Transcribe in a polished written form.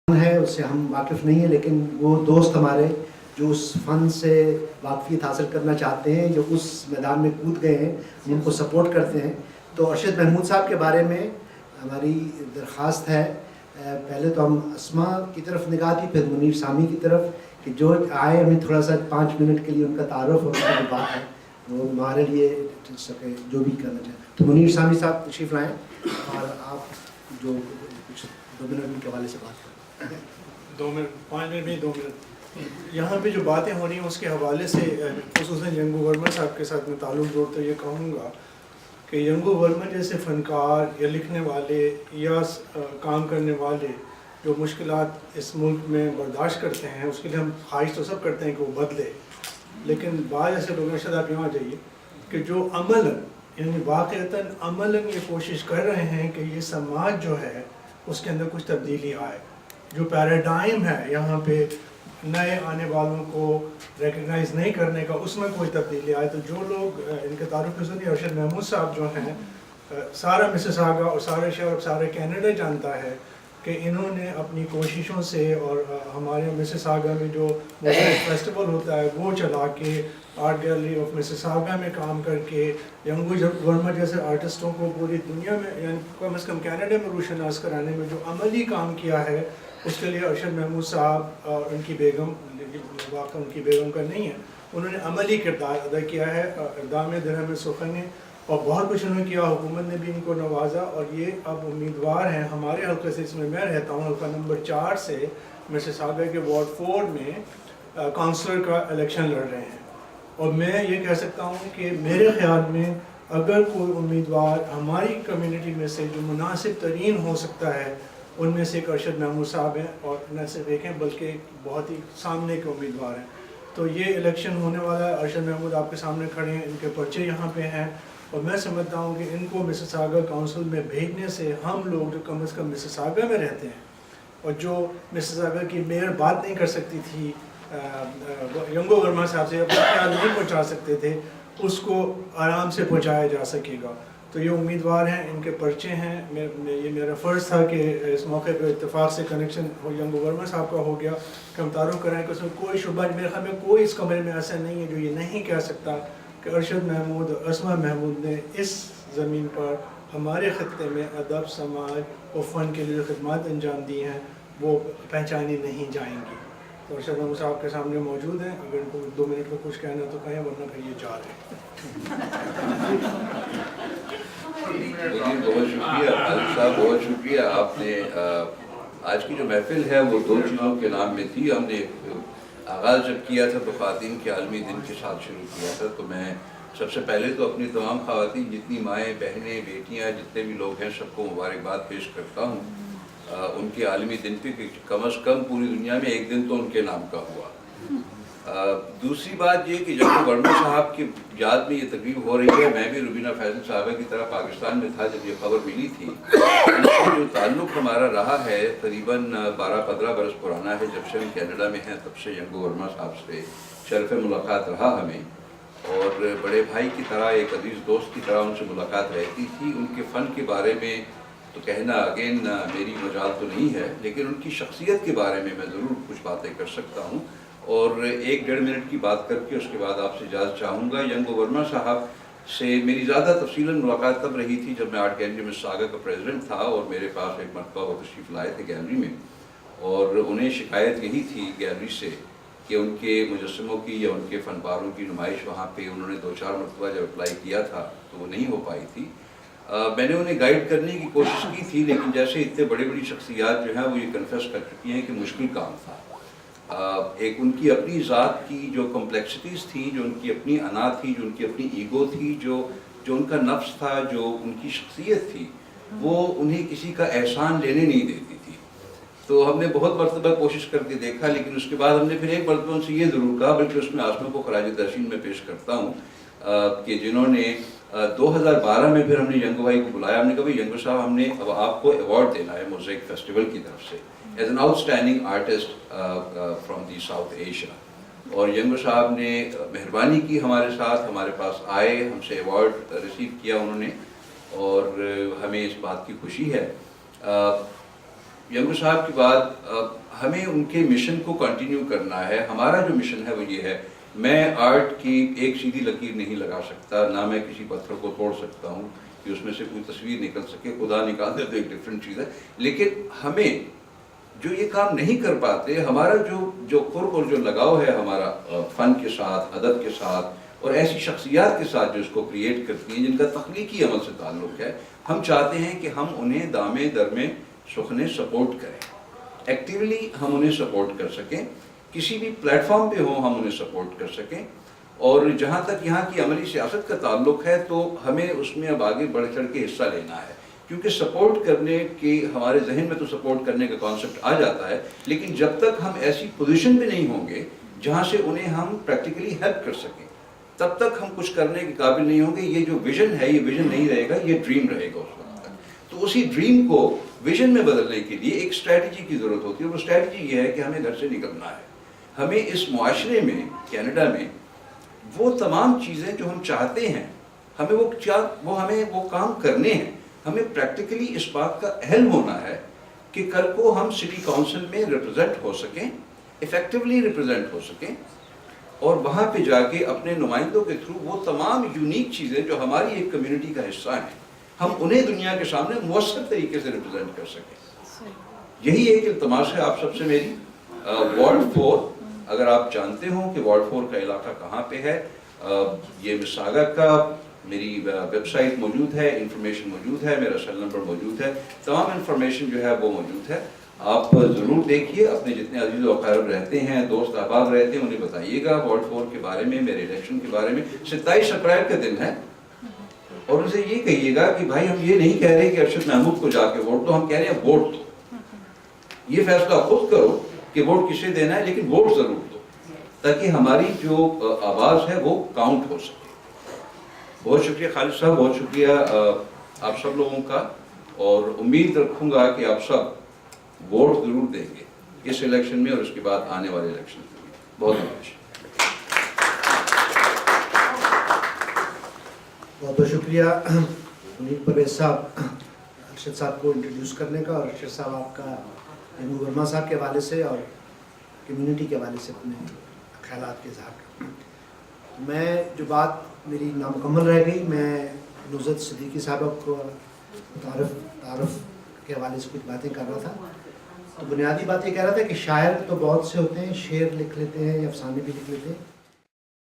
ہے اس سے ہم واقف نہیں ہیں، لیکن وہ دوست ہمارے جو اس فن سے واقفیت حاصل کرنا چاہتے ہیں، جو اس میدان میں کود گئے ہیں، ہم ان کو سپورٹ کرتے ہیں. تو ارشد محمود صاحب کے بارے میں ہماری درخواست ہے، پہلے تو ہم اسما کی طرف نگاہ تھی، پھر منیر سامی کی طرف، کہ جو آئے ہمیں تھوڑا سا 5 منٹ کے لیے ان کا تعارف اور ان کی بات ہے وہ ہمارے لیے سکے جو بھی کرنا چاہیں. تو منیر سامی صاحب تشریف لائیں اور آپ جو کچھ 2 منٹ کے حوالے سے بات کریں. 2 منٹ 5 منٹ میں 2 منٹ یہاں پہ جو باتیں ہو رہی ہیں اس کے حوالے سے خصوصاً ینگو ورما صاحب کے ساتھ میں تعلق جوڑتا یہ کہوں گا کہ ینگو ورما جیسے فنکار یا لکھنے والے یا کام کرنے والے جو مشکلات اس ملک میں برداشت کرتے ہیں، اس کے لیے ہم خواہش تو سب کرتے ہیں کہ وہ بدلے، لیکن بعض ایسے لوگ ارشد آپ یہاں جائیے کہ جو عملاً یعنی واقعتاً عملاً یہ کوشش کر رہے ہیں کہ یہ سماج جو ہے اس کے اندر کچھ تبدیلی آئے، جو پیراڈائم ہے یہاں پہ نئے آنے والوں کو ریکگنائز نہیں کرنے کا، اس میں کوئی تبدیلی آئے. تو جو لوگ ان کے تعارف کے سنیے، ارشد محمود صاحب جو ہیں سارا مسیساگا اور سارے شہر اور سارے کینیڈا جانتا ہے کہ انہوں نے اپنی کوششوں سے اور ہمارے مسیساگا میں جو فیسٹیول ہوتا ہے وہ چلا کے، آرٹ گیلری آف مسیساگا میں کام کر کے، ینگو ورما جیسے آرٹسٹوں کو پوری دنیا میں یعنی کم از کم کینیڈا میں روشناس کرانے میں جو عملی کام کیا ہے، اس کے لیے ارشد محمود صاحب اور ان کی بیگم، واقعہ ان کی بیگم کا نہیں ہے، انہوں نے عملی کردار ادا کیا ہے اقدام درہم سخن نے، اور بہت کچھ انہوں نے کیا. حکومت نے بھی ان کو نوازا اور یہ اب امیدوار ہیں ہمارے حلقے سے، اس میں میں رہتا ہوں حلقہ نمبر 4 سے، مسیساگا کے وارڈ 4 میں کونسلر کا الیکشن لڑ رہے ہیں. اور میں یہ کہہ سکتا ہوں کہ میرے خیال میں اگر کوئی امیدوار ہماری کمیونٹی میں سے جو مناسب ترین ہو سکتا ہے، ان میں سے ایک ارشد محمود صاحب ہیں، اور نہ صرف ایک ہیں بلکہ بہت ہی سامنے کے امیدوار ہیں. تو یہ الیکشن ہونے والا ہے. ارشد محمود آپ کے سامنے کھڑے ہیں، ان کے پرچے یہاں پہ ہیں، اور میں سمجھتا ہوں کہ ان کو مسیساگا کونسل میں بھیجنے سے ہم لوگ جو کم از کم مسیساگا میں رہتے ہیں اور جو مسیساگا کی میئر بات نہیں کر سکتی تھی ینگو ورما صاحب سے، اپنا خیال نہیں پہنچا سکتے تھے، اس کو آرام سے پہنچایا جا سکے گا. تو یہ امیدوار ہیں، ان کے پرچے ہیں. یہ میرا فرض تھا کہ اس موقع پہ اتفاق سے کنیکشن ینگو ورما صاحب کا ہو گیا کہ ہم تعارف کرائیں کہ اس میں کوئی شبہ، میرے خیال میں کوئی اس کمرے میں ایسا نہیں ہے جو یہ نہیں کہہ سکتا کہ ارشد محمود اور اسما محمود نے اس زمین پر ہمارے خطے میں ادب، سماج اور فن کے لیے جو خدمات انجام دی ہیں وہ پہچانی نہیں جائیں گی. تو ارشد محمود صاحب کے سامنے موجود ہیں، اگر ان کو 2 منٹ میں کچھ کہنا تو کہیں، ورنہ پھر یہ جا رہے ہیں. بہت شکریہ خالد صاحب، بہت شکریہ. آپ نے آج کی جو محفل ہے وہ 2 چیزوں کے نام میں تھی. ہم نے آغاز جب کیا تھا تو خواتین کے عالمی دن کے ساتھ شروع کیا تھا. تو میں سب سے پہلے تو اپنی تمام خواتین، جتنی مائیں، بہنیں، بیٹیاں، جتنے بھی لوگ ہیں، سب کو مبارکباد پیش کرتا ہوں ان کے عالمی دن پہ، کہ کم از کم پوری دنیا میں ایک دن تو ان کے نام کا ہوا. دوسری بات یہ کہ جب ورما صاحب کی یاد میں یہ تقریب ہو رہی ہے، میں بھی روبینہ فیضل صاحبہ کی طرح پاکستان میں تھا جب یہ خبر ملی تھی. اس سے جو تعلق ہمارا رہا ہے تقریباً 12-15 برس پرانا ہے. جب سے ہم کینیڈا میں ہیں تب سے ینگو ورما صاحب سے شرف ملاقات رہا ہمیں، اور بڑے بھائی کی طرح، ایک عزیز دوست کی طرح ان سے ملاقات رہتی تھی. ان کے فن کے بارے میں تو کہنا اگین میری مجال تو نہیں ہے، لیکن ان کی شخصیت کے بارے میں ضرور کچھ باتیں کر سکتا ہوں. اور 1-1.5 منٹ کی بات کر کے اس کے بعد آپ سے اجازت چاہوں گا. ینگو ورما صاحب سے میری زیادہ تفصیلاً ملاقات تب رہی تھی جب میں آرٹ گیلری مسیساگا کا پریزیڈنٹ تھا، اور میرے پاس ایک مرتبہ وہ تشریف لائے تھے گیلری میں، اور انہیں شکایت یہی تھی گیلری سے کہ ان کے مجسموں کی یا ان کے فن پاروں کی نمائش وہاں پہ انہوں نے 2-4 مرتبہ جب اپلائی کیا تھا تو وہ نہیں ہو پائی تھی. میں نے انہیں گائیڈ کرنے کی کوشش کی تھی، لیکن جیسے اتنے بڑی شخصیات جو ہیں وہ یہ کنفیس کر چکی ہیں کہ مشکل کام تھا. ایک ان کی اپنی ذات کی جو کمپلیکسٹیز تھیں، جو ان کی اپنی انا تھی، جو ان کی اپنی ایگو تھی، جو ان کا نفس تھا، جو ان کی شخصیت تھی، وہ انہیں کسی کا احسان لینے نہیں دیتی تھی. تو ہم نے بہت مرتبہ کوشش کر کے دیکھا، لیکن اس کے بعد ہم نے پھر ایک مرتبہ ان سے یہ ضرور کہا، بلکہ اس میں آسما کو خراج تحسین میں پیش کرتا ہوں، کہ جنہوں نے 2012 میں پھر ہم نے ینگو بھائی کو بلایا. ہم نے کہا بھائی ینگو صاحب، ہم نے اب آپ کو ایوارڈ دینا ہے موزیک فیسٹیول کی طرف سے as an out standing artist from the south Asia. اور ینگو صاحب نے مہربانی کی ہمارے ساتھ، ہمارے پاس آئے، ہم سے ایوارڈ ریسیو کیا انہوں نے، اور ہمیں اس بات کی خوشی ہے. یانگو صاحب کی بات، ہمیں ان کے مشن کو کنٹینیو کرنا ہے. ہمارا جو مشن ہے وہ یہ ہے، میں آرٹ کی ایک سیدھی لکیر نہیں لگا سکتا، نہ میں کسی پتھر کو توڑ سکتا ہوں کہ اس میں سے کوئی تصویر نکل سکے. خدا نکال دے تو ایک ڈفرینٹ چیز ہے، لیکن ہمیں جو یہ کام نہیں کر پاتے، ہمارا جو قرب اور جو لگاؤ ہے ہمارا فن کے ساتھ، ادب کے ساتھ، اور ایسی شخصیات کے ساتھ جو اس کو کریٹ کرتی ہیں، جن کا تخلیقی عمل سے تعلق ہے، ہم چاہتے ہیں کہ ہم انہیں دامے درمے سخنے سپورٹ کریں. ایکٹیولی ہم انہیں سپورٹ کر سکیں، کسی بھی پلیٹ فارم پہ ہوں ہم انہیں سپورٹ کر سکیں. اور جہاں تک یہاں کی عملی سیاست کا تعلق ہے تو ہمیں اس میں اب آگے بڑھ چڑھ کے حصہ لینا ہے، کیونکہ سپورٹ کرنے کی ہمارے ذہن میں تو سپورٹ کرنے کا کانسیپٹ آ جاتا ہے، لیکن جب تک ہم ایسی پوزیشن پہ نہیں ہوں گے جہاں سے انہیں ہم پریکٹیکلی ہیلپ کر سکیں، تب تک ہم کچھ کرنے کے قابل نہیں ہوں گے. یہ جو ویژن ہے یہ ویژن نہیں رہے گا، یہ ڈریم رہے گا اس وقت تک. تو اسی ڈریم کو ویژن میں بدلنے کے لیے ایک اسٹریٹجی کی ضرورت ہوتی ہے. وہ اسٹریٹجی یہ ہے کہ ہمیں گھر سے نکلنا ہے. ہمیں اس معاشرے میں، کینیڈا میں، وہ تمام چیزیں جو ہم چاہتے ہیں ہمیں وہ کام کرنے ہیں. ہمیں پریکٹیکلی اس بات کا اہل ہونا ہے کہ کل کو ہم سٹی کونسل میں ریپرزینٹ ہو سکیں، افیکٹولی ریپرزینٹ ہو سکیں، اور وہاں پہ جا کے اپنے نمائندوں کے تھرو وہ تمام یونیک چیزیں جو ہماری ایک کمیونٹی کا حصہ ہیں، ہم انہیں دنیا کے سامنے مؤثر طریقے سے ریپرزینٹ کر سکیں. یہی ایک التماس ہے آپ سب سے میری. وارڈ 4، اگر آپ جانتے ہوں کہ وارڈ 4 کا علاقہ کہاں پہ ہے، یہ مساگا کا، میری ویب سائٹ موجود ہے، انفارمیشن موجود ہے، میرا سیل نمبر موجود ہے، تمام انفارمیشن جو ہے وہ موجود ہے. آپ ضرور دیکھیے. اپنے جتنے عزیز و اقارب رہتے ہیں، دوست احباب رہتے ہیں، انہیں بتائیے گا وارڈ 4 کے بارے میں، میرے الیکشن کے بارے میں. 27 اپریل کا دن ہے، اور اسے یہ کہیے گا کہ بھائی ہم یہ نہیں کہہ رہے کہ ارشد محمود کو جا کے ووٹ دو، ہم کہہ رہے ہیں ووٹ دو. یہ فیصلہ خود کرو کہ ووٹ کسے دینا ہے، لیکن ووٹ ضرور دو، تاکہ ہماری جو آواز ہے وہ کاؤنٹ ہو سکے. بہت شکریہ خالد صاحب، بہت شکریہ آپ سب لوگوں کا، اور امید رکھوں گا کہ آپ سب ووٹ ضرور دیں گے اس الیکشن میں اور اس کے بعد آنے والے الیکشن میں. بہت بہت شکریہ منیر پرویز صاحب ارشد صاحب کو انٹروڈیوس کرنے کا، اور ارشد صاحب آپ کا یانگو ورما صاحب کے حوالے سے اور کمیونٹی کے حوالے سے اپنے خیالات کے اظہار کرنا. میں جو بات میری نامکمل رہ گئی، میں نصرت صدیقی صاحبہ کو تعارف کے حوالے سے کچھ باتیں کر رہا تھا. تو بنیادی بات یہ کہہ رہا تھا کہ شاعر تو بہت سے ہوتے ہیں، شعر لکھ لیتے ہیں، افسانے بھی لکھ لیتے ہیں،